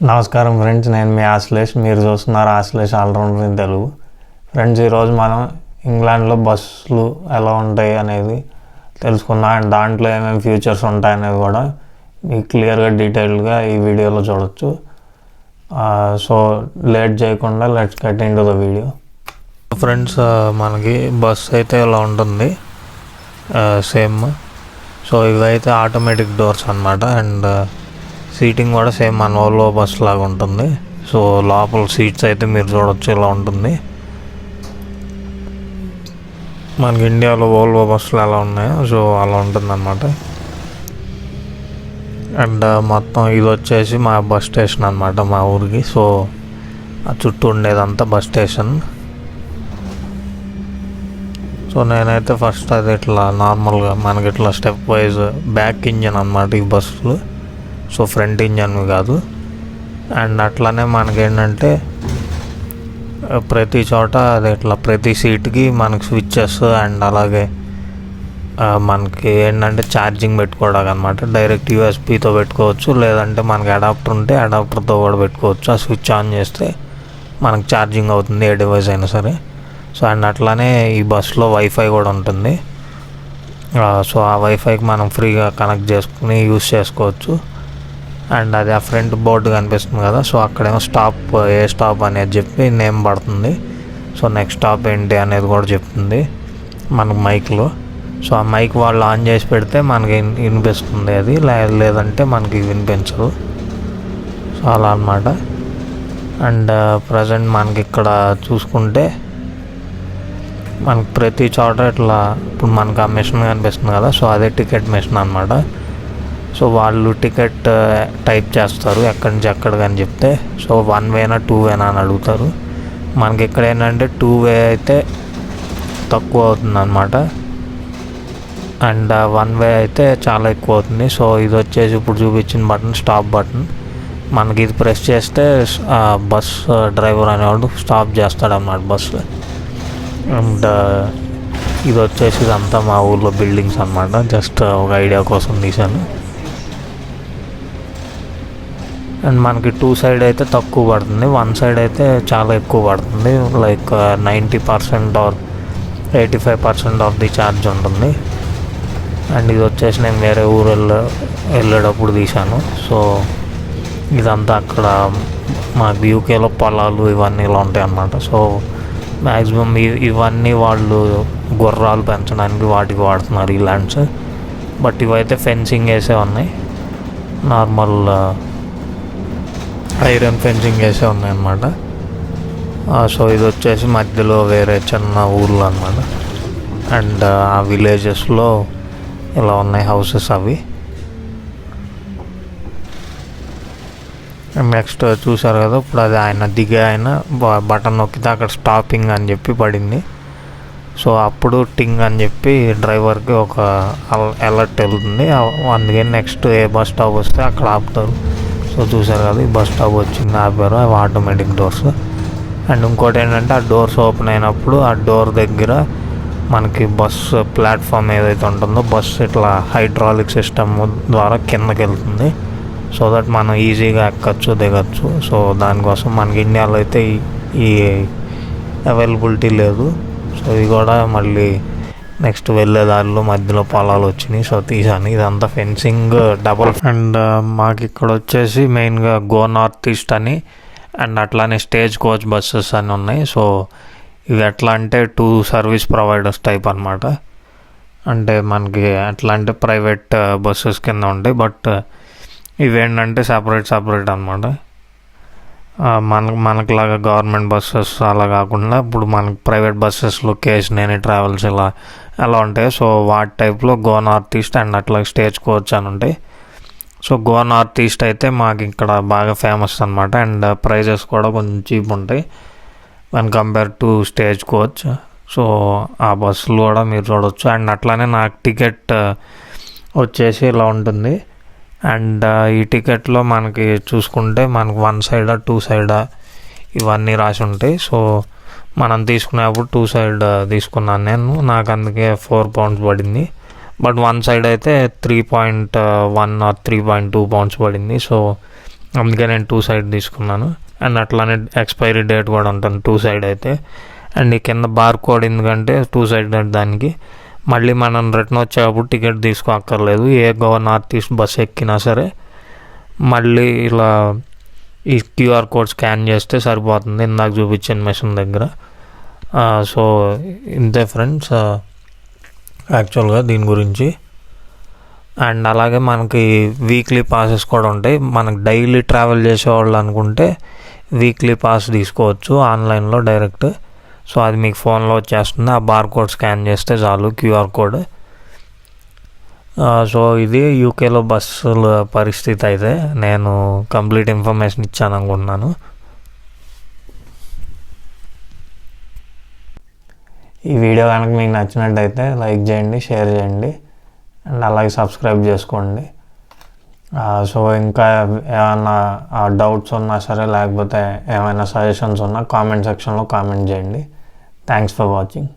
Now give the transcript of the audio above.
నమస్కారం ఫ్రెండ్స్, నేను మీ ఆశ్లేష్. మీరు చూస్తున్నారు Ashlesh allrounder in Telugu. Friends, ఈరోజు మనం ఇంగ్లాండ్లో బస్సులు ఎలా ఉంటాయి అనేది తెలుసుకుందాం. అండ్ దాంట్లో ఏమేమి ఫ్యూచర్స్ ఉంటాయి అనేది కూడా మీకు క్లియర్గా డీటెయిల్గా ఈ వీడియోలో చూడొచ్చు. సో లేట్ చేయకుండా let's get in to the video. Friends, మనకి బస్ అయితే ఇలా ఉంటుంది సేమ్. సో ఇవైతే ఆటోమేటిక్ డోర్స్ అన్నమాట. అండ్ సీటింగ్ కూడా సేమ్ మన ఓల్వో బస్ లాగా ఉంటుంది. సో లోపల సీట్స్ అయితే మీరు చూడొచ్చు ఇలా ఉంటుంది. మనకి ఇండియాలో ఓల్వో బస్సులు ఎలా ఉన్నాయో సో అలా ఉంటుంది అన్నమాట. అండ్ మొత్తం ఇది వచ్చేసి మా బస్ స్టేషన్ అన్నమాట, మా ఊరికి. సో ఆ చుట్టూ ఉండేదంతా బస్ స్టేషన్. సో నేనైతే ఫస్ట్ అది ఇట్లా నార్మల్గా మనకి ఇట్లా స్టెప్ వైజ్ బ్యాక్ ఇంజన్ అన్నమాట ఈ బస్సులు. సో ఫ్రంట్ ఇంజన్ కాదు. అండ్ అట్లానే మనకేంటంటే ప్రతి చోట అది ఇట్లా ప్రతి సీట్కి మనకి స్విచ్చెస్ అండ్ అలాగే మనకి ఏంటంటే ఛార్జింగ్ పెట్టుకోవడానికి అనమాట. డైరెక్ట్ యూఎస్బీతో పెట్టుకోవచ్చు, లేదంటే మనకి అడాప్టర్ ఉంటే అడాప్టర్తో కూడా పెట్టుకోవచ్చు. ఆ స్విచ్ ఆన్ చేస్తే మనకు ఛార్జింగ్ అవుతుంది ఏ డివైస్ అయినా సరే. సో అండ్ అట్లానే ఈ బస్సులో వైఫై కూడా ఉంటుంది. సో ఆ వైఫైకి మనం ఫ్రీగా కనెక్ట్ చేసుకుని యూస్ చేసుకోవచ్చు. అండ్ అది ఆ ఫ్రంట్ బోర్డు కనిపిస్తుంది కదా, సో అక్కడేమో స్టాప్, ఏ స్టాప్ అనేది చెప్పి నేమ్ పడుతుంది. సో నెక్స్ట్ స్టాప్ ఏంటి అనేది కూడా చెప్తుంది మనకు మైక్లో. సో ఆ మైక్ వాళ్ళు ఆన్ చేసి పెడితే మనకి వినిపిస్తుంది అది, లేదంటే మనకి వినిపించదు. సో అలా అన్నమాట. అండ్ ప్రజెంట్ మనకి ఇక్కడ చూసుకుంటే మనకి ప్రతి చోట ఇట్లా ఇప్పుడు మనకు ఆ మిషన్ కనిపిస్తుంది కదా, సో అదే టికెట్ మిషన్ అన్నమాట. సో వాళ్ళు టికెట్ టైప్ చేస్తారు ఎక్కడి నుంచి ఎక్కడికి అని చెప్తే. సో 1 వేనా 2 వేనా అని అడుగుతారు. మనకి ఇక్కడ ఏంటంటే 2 వే అయితే తక్కువ అవుతుంది అన్నమాట. అండ్ 1 వే అయితే చాలా ఎక్కువ అవుతుంది. సో ఇది వచ్చేసి ఇప్పుడు చూపించిన బటన్ స్టాప్ బటన్. మనకి ఇది ప్రెస్ చేస్తే బస్ డ్రైవర్ అనేవాడు స్టాప్ చేస్తాడు అన్నమాట బస్సు. అండ్ ఇది వచ్చేసి ఇదంతా మా ఊళ్ళో బిల్డింగ్స్ అన్నమాట. జస్ట్ ఒక ఐడియా కోసం తీశాను. అండ్ మనకి 2 సైడ్ అయితే తక్కువ పడుతుంది, 1 సైడ్ అయితే చాలా ఎక్కువ పడుతుంది. Like 90% or 85% of the charge ఉంటుంది. అండ్ ఇది వచ్చేసి నేను వేరే ఊరు వెళ్ళేటప్పుడు తీశాను. సో ఇదంతా అక్కడ మాకు యూకేలో పొలాలు ఇవన్నీ ఇలా ఉంటాయి అన్నమాట. సో మ్యాక్సిమం ఇవన్నీ వాళ్ళు గుర్రాలు పెంచడానికి వాటికి వాడుతున్నారు ఈ ల్యాండ్స్. బట్ ఇవైతే ఫెన్సింగ్ వేసే ఉన్నాయి, నార్మల్ ఐరన్ ఫెన్సింగ్ వేసే ఉన్నాయి అన్నమాట. సో ఇది వచ్చేసి మధ్యలో వేరే చిన్న ఊర్లు అన్నమాట. అండ్ ఆ విలేజెస్లో ఇలా ఉన్నాయి హౌసెస్ అవి. నెక్స్ట్ చూసారు కదా, ఇప్పుడు అది ఆయన బటన్ నొక్కితే అక్కడ స్టాపింగ్ అని చెప్పి పడింది. సో అప్పుడు టింగ్ అని చెప్పి డ్రైవర్కి ఒక అలర్ట్ వెళ్తుంది. అందుకని నెక్స్ట్ ఏ బస్ స్టాప్ వస్తే అక్కడ ఆపుతారు. సో చూసారు కదా, ఈ బస్ స్టాప్ వచ్చింది, ఆపారు. అవి ఆటోమేటిక్ డోర్స్. అండ్ ఇంకోటి ఏంటంటే ఆ డోర్స్ ఓపెన్ అయినప్పుడు ఆ డోర్ దగ్గర మనకి బస్ ప్లాట్ఫామ్ ఏదైతే ఉంటుందో బస్సు ఇట్లా హైడ్రాలిక్ సిస్టమ్ ద్వారా కిందకి వెళ్తుంది. సో దట్ మనం ఈజీగా ఎక్కచ్చు దిగచ్చు. సో దానికోసం మనకి ఇండియాలో అయితే ఈ అవైలబిలిటీ లేదు. సో ఇది కూడా మళ్ళీ నెక్స్ట్ వెళ్ళే దారిలో మధ్యలో పొలాలు వచ్చినాయి. సో తీసాను. ఇదంతా ఫెన్సింగ్ డబల్. అండ్ మాకు ఇక్కడ వచ్చేసి మెయిన్గా గో నార్త్ ఈస్ట్ అని అండ్ అట్లానే స్టేజ్ కోచ్ బస్సెస్ అని ఉన్నాయి. సో ఇవి ఎట్లా అంటే 2 సర్వీస్ ప్రొవైడర్స్ టైప్ అన్నమాట. అంటే మనకి ఎట్లా అంటే ప్రైవేట్ బస్సెస్ కింద ఉంటాయి. బట్ ఇవేంటంటే సపరేట్ అన్నమాట. మనకులాగా గవర్నమెంట్ బస్సెస్ అలా కాకుండా ఇప్పుడు మనకి ప్రైవేట్ బస్సెస్లో కేశినేని ట్రావెల్స్ ఎలా ఉంటాయి. సో వాటి టైప్లో గో నార్త్ ఈస్ట్ అండ్ అట్లా స్టేజ్ కోచ్ అని ఉంటాయి. సో గో నార్త్ ఈస్ట్ అయితే మాకు ఇక్కడ బాగా ఫేమస్ అన్నమాట. అండ్ ప్రైజెస్ కూడా కొంచెం చీప్ ఉంటాయి one compare to stage coach. So ఆ బస్సులు కూడా మీరు చూడవచ్చు. అండ్ అట్లానే నాకు టికెట్ వచ్చేసి ఇలా ఉంటుంది. అండ్ ఈ టికెట్లో మనకి చూసుకుంటే మనకు 1 సైడా 2 సైడా ఇవన్నీ రాసి ఉంటాయి. సో మనం తీసుకునేప్పుడు 2 సైడ్ తీసుకున్నాను నేను. నాకు అందుకే £4 పడింది. బట్ 1 సైడ్ అయితే 3.1 or 3.2 పౌండ్స్ పడింది. సో అందుకే నేను 2 సైడ్ తీసుకున్నాను. అండ్ అట్లానే ఎక్స్పైరీ డేట్ కూడా ఉంటుంది 2 సైడ్ అయితే. అండ్ ఈ కింద బార్ కోడ్ ఎందుకంటే 2 సైడ్ దానికి మళ్ళీ మనం రిటర్న్ వచ్చేటప్పుడు టికెట్ తీసుకోక్కర్లేదు. ఏ గోవా నార్త్ ఈస్ట్ బస్ ఎక్కినా సరే మళ్ళీ ఇలా ఈ క్యూఆర్ కోడ్ స్కాన్ చేస్తే సరిపోతుంది, ఇందాక చూపించిన మెషిన్ దగ్గర. సో ఇంతే ఫ్రెండ్స్ యాక్చువల్గా దీని గురించి. అండ్ అలాగే మనకి వీక్లీ పాసెస్ కూడా ఉంటాయి. మనకు డైలీ ట్రావెల్ చేసేవాళ్ళు అనుకుంటే వీక్లీ పాస్ తీసుకోవచ్చు ఆన్లైన్లో డైరెక్ట్. సో అది మీకు ఫోన్లో వచ్చేస్తుంది, ఆ బార్ కోడ్ స్కాన్ చేస్తే చాలు, క్యూఆర్ కోడ్. సో ఇది యూకేలో బస్సుల పరిస్థితి. అయితే నేను కంప్లీట్ ఇన్ఫర్మేషన్ ఇచ్చాను అనుకుంటున్నాను. ఈ వీడియో కనుక మీకు నచ్చినట్టయితే లైక్ చేయండి, షేర్ చేయండి, అండ్ అలాగే సబ్స్క్రైబ్ చేసుకోండి. సో ఇంకా ఏమైనా డౌట్స్ ఉన్నా సరే, లేకపోతే ఏమైనా సజెషన్స్ ఉన్నా కామెంట్ సెక్షన్లో కామెంట్ చేయండి. Thanks for watching.